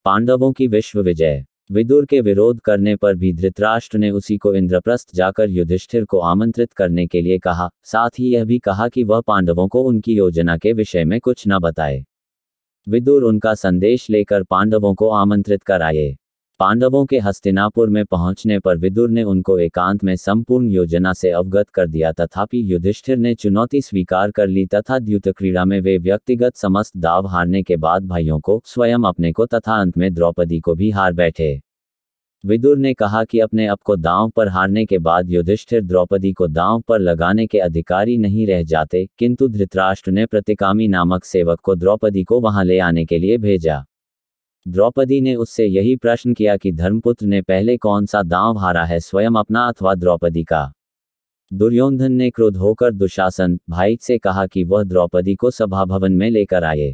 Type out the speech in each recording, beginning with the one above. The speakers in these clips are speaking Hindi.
पांडवों की विश्व विजय। विदुर के विरोध करने पर भी धृतराष्ट्र ने उसी को इंद्रप्रस्थ जाकर युधिष्ठिर को आमंत्रित करने के लिए कहा, साथ ही यह भी कहा कि वह पांडवों को उनकी योजना के विषय में कुछ न बताए। विदुर उनका संदेश लेकर पांडवों को आमंत्रित कर आए। पांडवों के हस्तिनापुर में पहुंचने पर विदुर ने उनको एकांत में संपूर्ण योजना से अवगत कर दिया, तथापि युधिष्ठिर ने चुनौती स्वीकार कर ली तथा द्यूत क्रीड़ा में वे व्यक्तिगत समस्त दाव हारने के बाद भाइयों को, स्वयं अपने को तथा अंत में द्रौपदी को भी हार बैठे। विदुर ने कहा कि अपने आप को दांव पर हारने के बाद युधिष्ठिर द्रौपदी को दांव पर लगाने के अधिकारी नहीं रह जाते, किंतु धृतराष्ट्र ने प्रतिकामी नामक सेवक को द्रौपदी को वहां ले आने के लिए भेजा। द्रौपदी ने उससे यही प्रश्न किया कि धर्मपुत्र ने पहले कौन सा दांव हारा है, स्वयं अपना अथवा द्रौपदी का। दुर्योधन ने क्रुद्ध होकर दुशासन भाई से कहा कि वह द्रौपदी को सभा भवन में लेकर आए।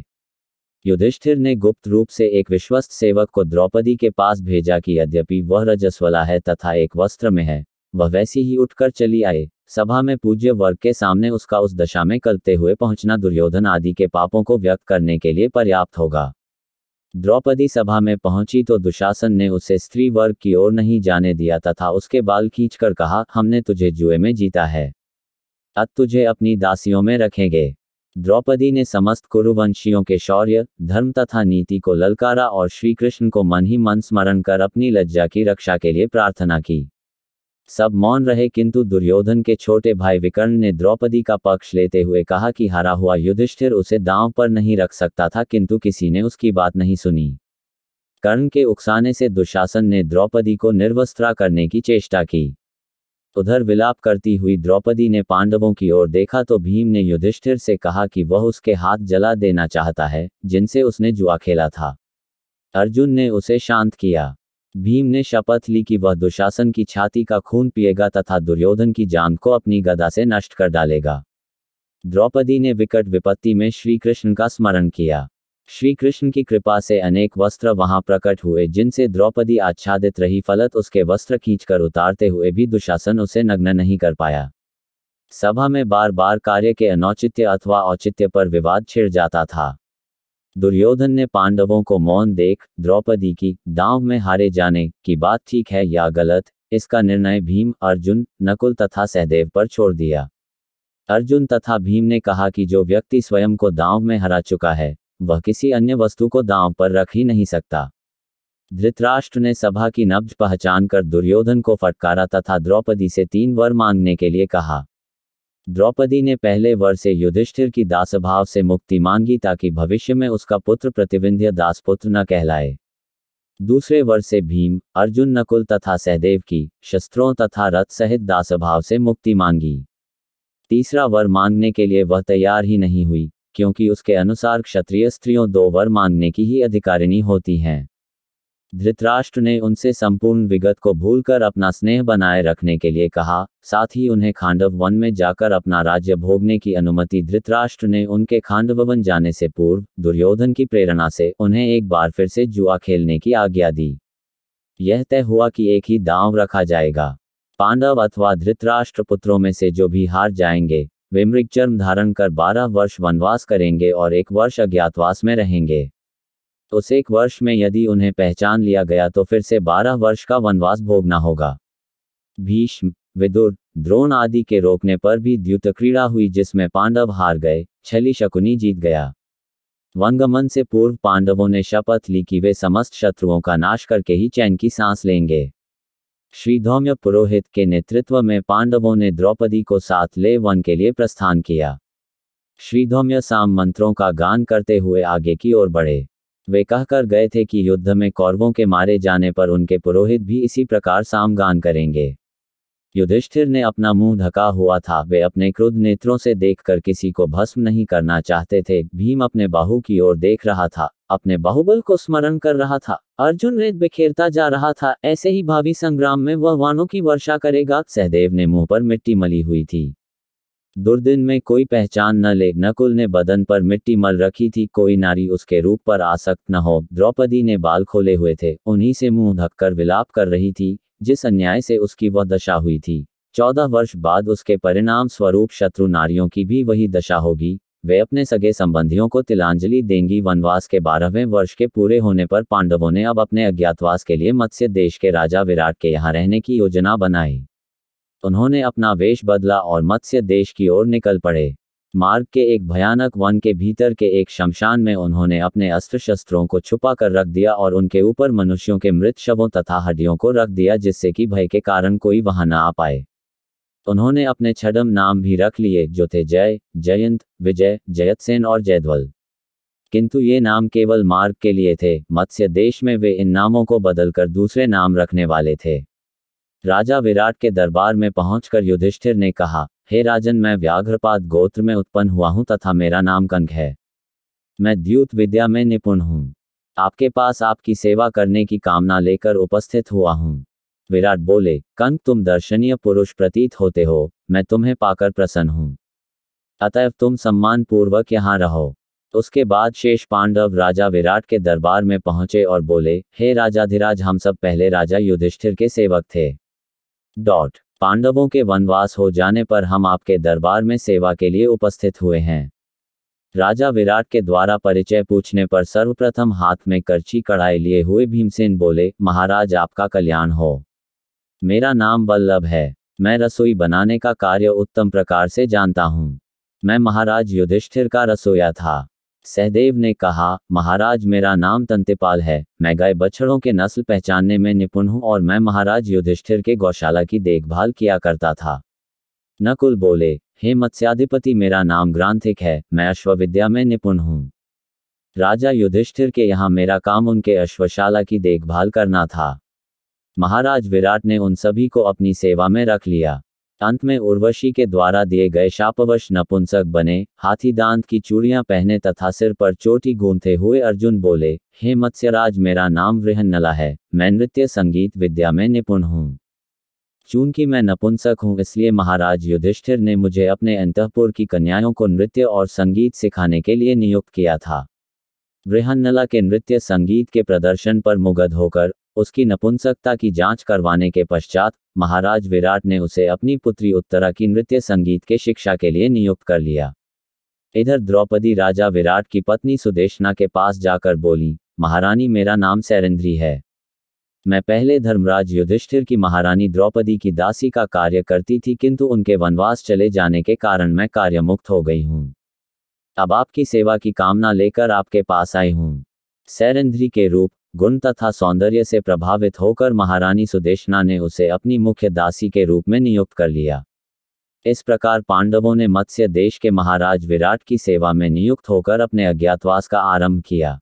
युधिष्ठिर ने गुप्त रूप से एक विश्वस्त सेवक को द्रौपदी के पास भेजा कि यद्यपि वह रजस्वला है तथा एक वस्त्र में है, वह वैसी ही उठकर चली आए। सभा में पूज्य वर्ग के सामने उसका उस दशा में कलते हुए पहुंचना दुर्योधन आदि के पापों को व्यक्त करने के लिए पर्याप्त होगा। द्रौपदी सभा में पहुंची तो दुशासन ने उसे स्त्री वर्ग की ओर नहीं जाने दिया तथा उसके बाल खींचकर कहा, हमने तुझे जुए में जीता है, अब तुझे अपनी दासियों में रखेंगे। द्रौपदी ने समस्त कुरुवंशियों के शौर्य, धर्म तथा नीति को ललकारा और श्री कृष्ण को मन ही मन स्मरण कर अपनी लज्जा की रक्षा के लिए प्रार्थना की। सब मौन रहे, किंतु दुर्योधन के छोटे भाई विकर्ण ने द्रौपदी का पक्ष लेते हुए कहा कि हारा हुआ युधिष्ठिर उसे दांव पर नहीं रख सकता था, किंतु किसी ने उसकी बात नहीं सुनी। कर्ण के उकसाने से दुशासन ने द्रौपदी को निर्वस्त्रा करने की चेष्टा की। उधर विलाप करती हुई द्रौपदी ने पांडवों की ओर देखा तो भीम ने युधिष्ठिर से कहा कि वह उसके हाथ जला देना चाहता है, जिनसे उसने जुआ खेला था। अर्जुन ने उसे शांत किया। भीम ने शपथ ली कि वह दुशासन की छाती का खून पिएगा तथा दुर्योधन की जान को अपनी गदा से नष्ट कर डालेगा। द्रौपदी ने विकट विपत्ति में श्री कृष्ण का स्मरण किया। श्री कृष्ण की कृपा से अनेक वस्त्र वहां प्रकट हुए, जिनसे द्रौपदी आच्छादित रही, फलत उसके वस्त्र खींचकर उतारते हुए भी दुशासन उसे नग्न नहीं कर पाया। सभा में बार बार कार्य के अनौचित्य अथवा औचित्य पर विवाद छिड़ जाता था। दुर्योधन ने पांडवों को मौन देख द्रौपदी की दांव में हारे जाने की बात ठीक है या गलत, इसका निर्णय भीम, अर्जुन, नकुल तथा सहदेव पर छोड़ दिया। अर्जुन तथा भीम ने कहा कि जो व्यक्ति स्वयं को दांव में हरा चुका है, वह किसी अन्य वस्तु को दांव पर रख ही नहीं सकता। धृतराष्ट्र ने सभा की नब्ज पहचान कर दुर्योधन को फटकारा तथा द्रौपदी से 3 वर मांगने के लिए कहा। द्रौपदी ने पहले वर से युधिष्ठिर की दासभाव से मुक्ति मांगी ताकि भविष्य में उसका पुत्र प्रतिविंध्य दासपुत्र न कहलाए। दूसरे वर से भीम, अर्जुन, नकुल तथा सहदेव की शस्त्रों तथा रथ सहित दासभाव से मुक्ति मांगी। तीसरा वर मांगने के लिए वह तैयार ही नहीं हुई, क्योंकि उसके अनुसार क्षत्रिय स्त्रियों 2 वर मांगने की ही अधिकारिणी होती हैं। धृतराष्ट्र ने उनसे संपूर्ण विगत को भूलकर अपना स्नेह बनाए रखने के लिए कहा, साथ ही उन्हें खांडव वन में जाकर अपना राज्य भोगने की अनुमति। धृतराष्ट्र ने उनके खांडव वन जाने से पूर्व दुर्योधन की प्रेरणा से उन्हें एक बार फिर से जुआ खेलने की आज्ञा दी। यह तय हुआ कि एक ही दांव रखा जाएगा। पांडव अथवा धृतराष्ट्र पुत्रों में से जो भी हार जाएंगे, वे मृगचर्म धारण कर 12 वर्ष वनवास करेंगे और 1 वर्ष अज्ञातवास में रहेंगे। उस 1 वर्ष में यदि उन्हें पहचान लिया गया तो फिर से 12 वर्ष का वनवास भोगना होगा। भीष्म, विदुर, द्रोण आदि के रोकने पर भी द्यूत क्रीड़ा हुई, जिसमें पांडव हार गए, छली शकुनी जीत गया। वनगमन से पूर्व पांडवों ने शपथ ली कि वे समस्त शत्रुओं का नाश करके ही चैन की सांस लेंगे। श्रीधौम्य पुरोहित के नेतृत्व में पांडवों ने द्रौपदी को साथ ले वन के लिए प्रस्थान किया। श्रीधौम्य साम मंत्रों का गान करते हुए आगे की ओर बढ़े। वे कहकर गए थे कि युद्ध में कौरवों के मारे जाने पर उनके पुरोहित भी इसी प्रकार सामगान करेंगे। युधिष्ठिर ने अपना मुंह ढका हुआ था, वे अपने क्रुद्ध नेत्रों से देखकर किसी को भस्म नहीं करना चाहते थे। भीम अपने बाहु की ओर देख रहा था, अपने बाहुबल को स्मरण कर रहा था। अर्जुन रेत बिखेरता जा रहा था, ऐसे ही भावी संग्राम में वह वाणों की वर्षा करेगा। सहदेव ने मुंह पर मिट्टी मली हुई थी। दुर्दिन में कोई पहचान न ले। नकुल ने बदन पर मिट्टी मल रखी थी, कोई नारी उसके रूप पर आसक्त न हो। द्रौपदी ने बाल खोले हुए थे, उन्हीं से मुंह ढककर विलाप कर रही थी, जिस अन्याय से उसकी वह दशा हुई थी। 14 वर्ष बाद उसके परिणाम स्वरूप शत्रु नारियों की भी वही दशा होगी। वे अपने सगे संबंधियों को तिलांजलि देंगी। वनवास के 12वें वर्ष के पूरे होने पर पांडवों ने अब अपने अज्ञातवास के लिए मत्स्य देश के राजा विराट के यहाँ रहने की योजना बनाई। उन्होंने अपना वेश बदला और मत्स्य देश की ओर निकल पड़े। मार्ग के एक भयानक वन के भीतर के एक शमशान में उन्होंने अपने अस्त्र शस्त्रों को छुपा कर रख दिया और उनके ऊपर मनुष्यों के मृत शवों तथा हड्डियों को रख दिया, जिससे कि भय के कारण कोई वहां न आ पाए। उन्होंने अपने छद्म नाम भी रख लिए, जो थे जय, जयंत, विजय, जयतसेन और जयद्वल। किंतु ये नाम केवल मार्ग के लिए थे। मत्स्य देश में वे इन नामों को बदलकर दूसरे नाम रखने वाले थे। राजा विराट के दरबार में पहुंचकर युधिष्ठिर ने कहा, हे राजन, मैं व्याघ्रपाद गोत्र में उत्पन्न हुआ हूं तथा मेरा नाम कंक है। मैं द्यूत विद्या में निपुण हूं। आपके पास आपकी सेवा करने की कामना लेकर उपस्थित हुआ हूं। विराट बोले, कंक, तुम दर्शनीय पुरुष प्रतीत होते हो, मैं तुम्हें पाकर प्रसन्न हूं। अतएव तुम सम्मान पूर्वक यहाँ रहो। उसके बाद शेष पांडव राजा विराट के दरबार में पहुंचे और बोले, हे राजाधिराज, हम सब पहले राजा युधिष्ठिर के सेवक थे। पांडवों के वनवास हो जाने पर हम आपके दरबार में सेवा के लिए उपस्थित हुए हैं। राजा विराट के द्वारा परिचय पूछने पर सर्वप्रथम हाथ में करची कढ़ाई लिए हुए भीमसेन बोले, महाराज, आपका कल्याण हो। मेरा नाम बल्लभ है। मैं रसोई बनाने का कार्य उत्तम प्रकार से जानता हूँ। मैं महाराज युधिष्ठिर का रसोया था। सहदेव ने कहा, महाराज, मेरा नाम तंतिपाल है। मैं गाय बछड़ों के नस्ल पहचानने में निपुण हूँ और मैं महाराज युधिष्ठिर के गौशाला की देखभाल किया करता था। नकुल बोले, हे मत्स्याधिपति, मेरा नाम ग्रांथिक है। मैं अश्वविद्या में निपुण हूँ। राजा युधिष्ठिर के यहाँ मेरा काम उनके अश्वशाला की देखभाल करना था। महाराज विराट ने उन सभी को अपनी सेवा में रख लिया। अंत में उर्वशी के द्वारा दिए गए शापवश नपुंसक बने, हाथी दांत की चूड़ियां पहने तथा सिर पर चोटी गूंथे हुए अर्जुन बोले, हे मत्स्यराज, मेरा नाम वृहन्नला है। मैं नृत्य संगीत विद्या में निपुण हूँ। चूंकि मैं नपुंसक हूँ, इसलिए महाराज युधिष्ठिर ने मुझे अपने अंतःपुर की कन्याओं को नृत्य और संगीत सिखाने के लिए नियुक्त किया था। वृहन्नला के नृत्य संगीत के प्रदर्शन पर मुग्ध होकर उसकी नपुंसकता की जांच करवाने के पश्चात महाराज विराट ने उसे अपनी पुत्री उत्तरा की नृत्य संगीत के शिक्षा के लिए नियुक्त कर लिया। इधर द्रौपदी राजा विराट की पत्नी सुदेशना के पास जाकर बोली, महारानी, मेरा नाम सैरंध्री है। मैं पहले धर्मराज युधिष्ठिर की महारानी द्रौपदी की दासी का कार्य करती थी, किंतु उनके वनवास चले जाने के कारण मैं कार्यमुक्त हो गई हूँ। अब आपकी सेवा की कामना लेकर आपके पास आई हूँ। सैरंध्री के रूप, गुण तथा सौंदर्य से प्रभावित होकर महारानी सुदेशना ने उसे अपनी मुख्य दासी के रूप में नियुक्त कर लिया। इस प्रकार पांडवों ने मत्स्य देश के महाराज विराट की सेवा में नियुक्त होकर अपने अज्ञातवास का आरंभ किया।